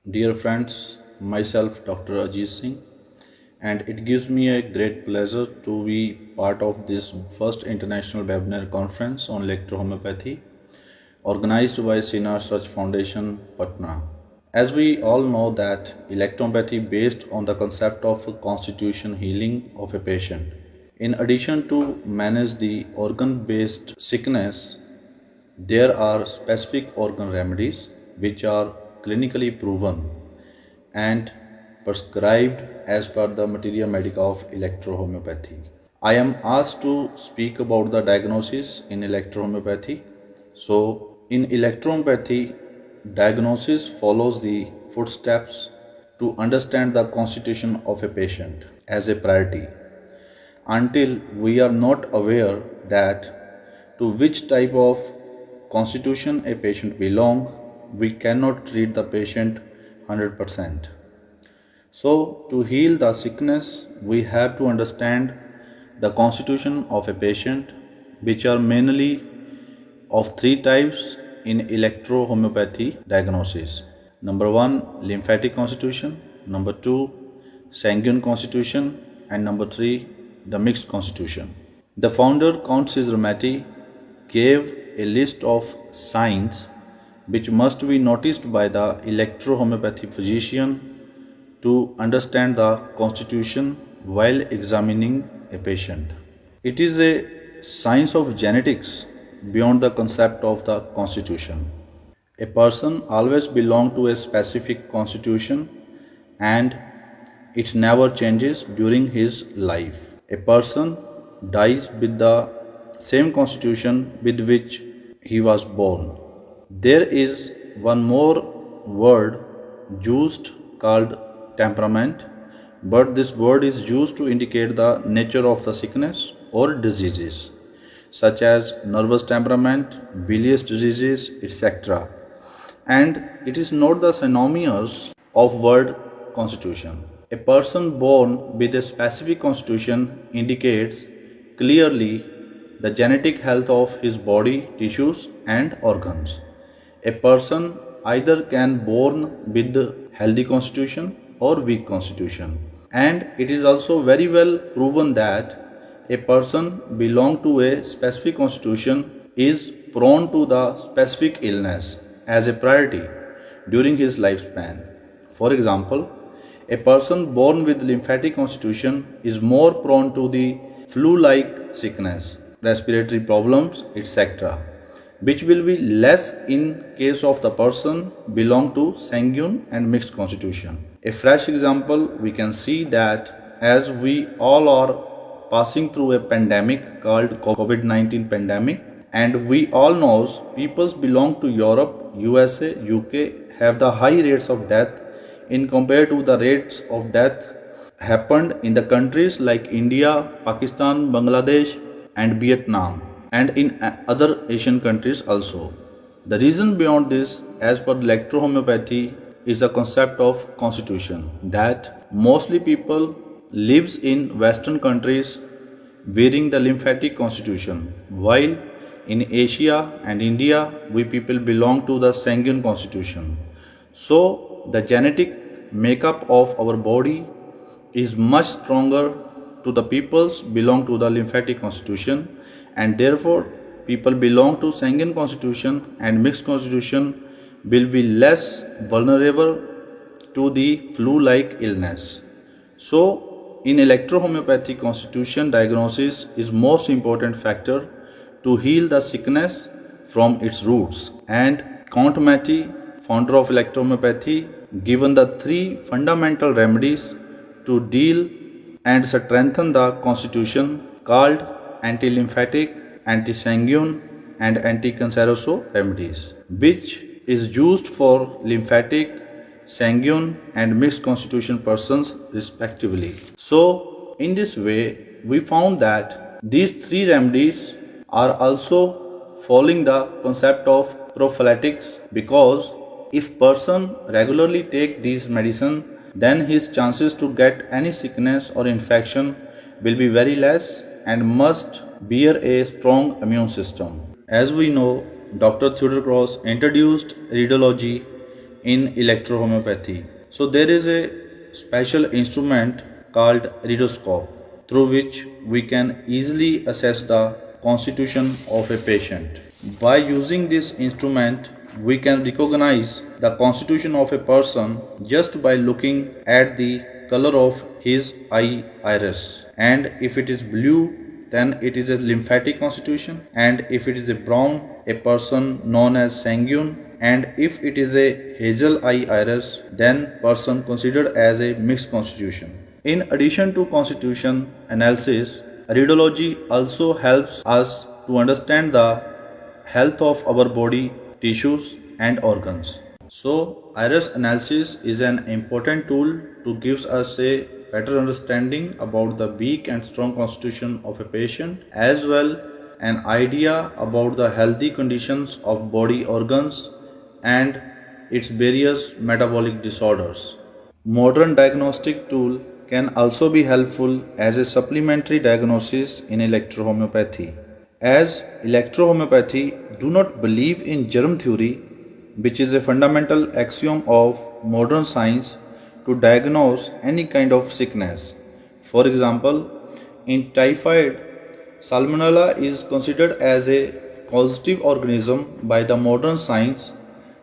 Dear friends, myself Dr. Ajit Singh, and it gives me a great pleasure to be part of this first international webinar conference on electrohomeopathy organized by Sina Search Foundation, Patna. As we all know that electrohomeopathy based on the concept of constitution healing of a patient. In addition to manage the organ-based sickness, there are specific organ remedies which are clinically proven and prescribed as per the materia medica of electrohomeopathy. I am asked to speak about the diagnosis in electrohomeopathy. So, in electrohomeopathy, diagnosis follows the footsteps to understand the constitution of a patient as a priority until we are not aware that to which type of constitution a patient belong, we cannot treat the patient 100%. So, to heal the sickness, we have to understand the constitution of a patient, which are mainly of three types in electrohomeopathy diagnosis. Number one, lymphatic constitution. Number two, sanguine constitution. And number three, the mixed constitution. The founder, Count Ramatti, gave a list of signs which must be noticed by the electrohomeopathy physician to understand the constitution while examining a patient. It is a science of genetics beyond the concept of the constitution. A person always belongs to a specific constitution and it never changes during his life. A person dies with the same constitution with which he was born. There is one more word used called temperament, but this word is used to indicate the nature of the sickness or diseases, such as nervous temperament, bilious diseases, etc. And it is not the synonymous of word constitution. A person born with a specific constitution indicates clearly the genetic health of his body, tissues and organs. A person either can born with healthy constitution or weak constitution. And it is also very well proven that a person belong to a specific constitution is prone to the specific illness as a priority during his lifespan. For example, a person born with lymphatic constitution is more prone to the flu-like sickness, respiratory problems, etc., which will be less in case of the person belong to sanguine and mixed constitution. A fresh example, we can see that as we all are passing through a pandemic called COVID-19 pandemic, and we all knows peoples belong to Europe, USA, UK have the high rates of death in compared to the rates of death happened in the countries like India, Pakistan, Bangladesh and Vietnam and in other Asian countries also. The reason beyond this, as per electrohomeopathy, is the concept of constitution that mostly people lives in Western countries wearing the lymphatic constitution, while in Asia and India we people belong to the sanguine constitution. So the genetic makeup of our body is much stronger to the peoples belong to the lymphatic constitution, and therefore people belong to sanguine constitution and mixed constitution will be less vulnerable to the flu-like illness. So in electrohomeopathy, constitution diagnosis is most important factor to heal the sickness from its roots, and Count Ramatti, founder of electrohomeopathy, given the three fundamental remedies to deal and strengthen the constitution called anti-lymphatic, anti-sanguine and anti-canceroso remedies, which is used for lymphatic, sanguine and mixed constitution persons respectively. So in this way we found that these three remedies are also following the concept of prophylactics, because if person regularly take these medicine, then his chances to get any sickness or infection will be very less and must bear a strong immune system. As we know, Dr. Theodore Cross introduced iridology in electrohomeopathy. So there is a special instrument called readoscope through which we can easily assess the constitution of a patient. By using this instrument, we can recognize the constitution of a person just by looking at the color of his eye iris. And if it is blue, then it is a lymphatic constitution, and if it is a brown, a person known as sanguine, and if it is a hazel eye iris, then person considered as a mixed constitution. In addition to constitution analysis, radiology also helps us to understand the health of our body tissues and organs. So iris analysis is an important tool to give us a better understanding about the weak and strong constitution of a patient, as well an idea about the healthy conditions of body organs and its various metabolic disorders. Modern diagnostic tool can also be helpful as a supplementary diagnosis in electrohomeopathy. As electrohomeopathy do not believe in germ theory, which is a fundamental axiom of modern science to diagnose any kind of sickness. For example, in typhoid, Salmonella is considered as a causative organism by the modern science,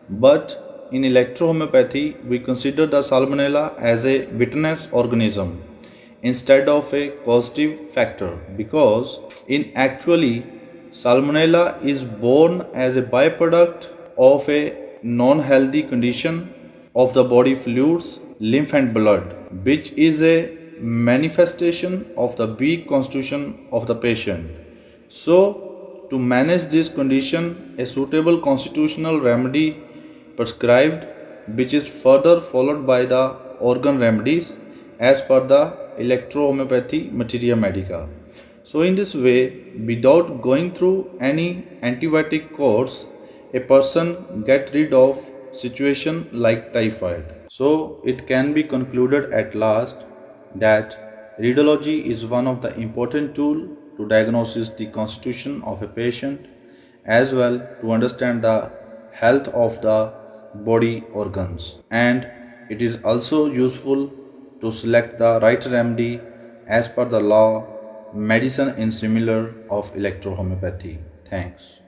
but in electrohomeopathy, we consider the Salmonella as a witness organism instead of a causative factor, because in actually Salmonella is born as a byproduct of a non-healthy condition of the body fluids, lymph and blood, which is a manifestation of the weak constitution of the patient. So, to manage this condition, a suitable constitutional remedy prescribed, which is further followed by the organ remedies as per the electrohomeopathy materia medica. So in this way, without going through any antibiotic course, a person get rid of situation like typhoid. So it can be concluded at last that radiology is one of the important tool to diagnose the constitution of a patient, as well to understand the health of the body organs, and it is also useful to select the right remedy as per the law medicine in similar of electrohomeopathy. Thanks.